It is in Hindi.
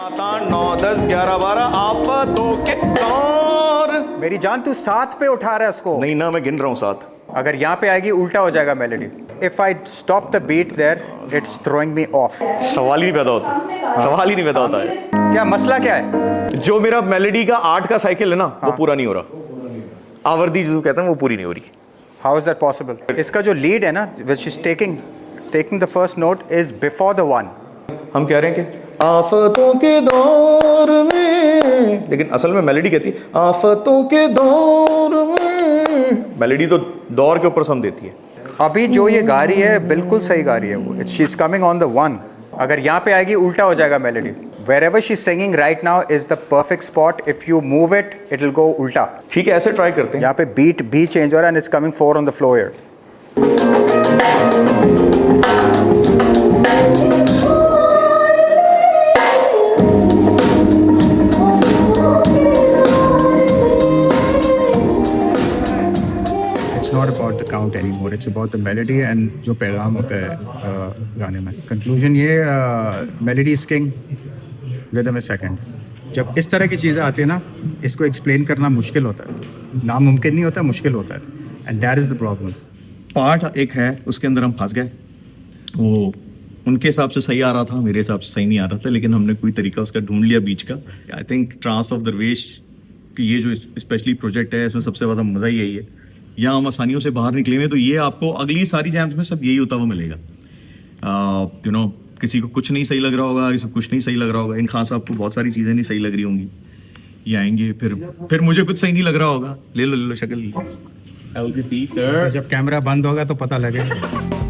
7 8 9 10 11 12 आफतों के दौर। मेरी जान तू 7 पे उठा रहा है उसको। नहीं ना, मैं गिन रहा हूँ 7। अगर यहाँ पे आएगी उल्टा हो जाएगा melody. If I stop the beat there it's throwing me off. सवाल ही नहीं पैदा होता, सवाल ही नहीं पैदा होता है। क्या मसला क्या है? जो मेरा मेलोडी का 8 का साइकिल है ना, वो पूरा नहीं हो रहा। आवर्ती जो कहते हैं वो पूरी नहीं हो रही। How is that possible? इसका जो लीड है ना, which is taking the first note is before the 1। हम कह रहे हैं कि आफतों के दौर में, लेकिन असल में मेलोडी कहती है आफतों के दौर में। मेलोडी तो दौर के ऊपर सम देती है। अभी जो ये गा रही है बिल्कुल सही गा रही है वो। She is coming on the 1। अगर यहाँ पे आएगी उल्टा हो जाएगा melody. Wherever she's singing right now is the perfect spot. If you move it, it will go उल्टा। ठीक है, ऐसे ट्राई करते हैं। यहाँ पे beat भी change हो रहा है and it's coming 4 on the floor here. It's not about the count anymore. It's about the melody and जो पैगाम होता है गाने में। Conclusion ये melody is king, rhythm is second. जब इस तरह की चीज़ें आती है ना, इसको एक्सप्लेन करना मुश्किल होता है। नामुमकिन नहीं होता, मुश्किल होता है। And that is the problem. Part एक है, उसके अंदर हम फंस गए। वो उनके हिसाब से सही आ रहा था, मेरे हिसाब से सही नहीं आ रहा था, लेकिन हमने कोई तरीका उसका ढूंढ लिया बीच का। आई थिंक ट्रांस ऑफ दरवेश की ये जो स्पेशली प्रोजेक्ट है, इसमें सबसे ज़्यादा मज़ा ही यही है। यहाँ हम आसानियों से बाहर निकलेंगे तो ये आपको अगली सारी जैम्स में सब यही होता हुआ मिलेगा। यू नो, किसी को कुछ नहीं सही लग रहा होगा, किसी को कुछ नहीं सही लग रहा होगा। इन खास आपको बहुत सारी चीज़ें नहीं सही लग रही होंगी। ये आएंगे, फिर मुझे कुछ सही नहीं लग रहा होगा। ले लो शक्ल। जब कैमरा बंद होगा तो पता लगेगा।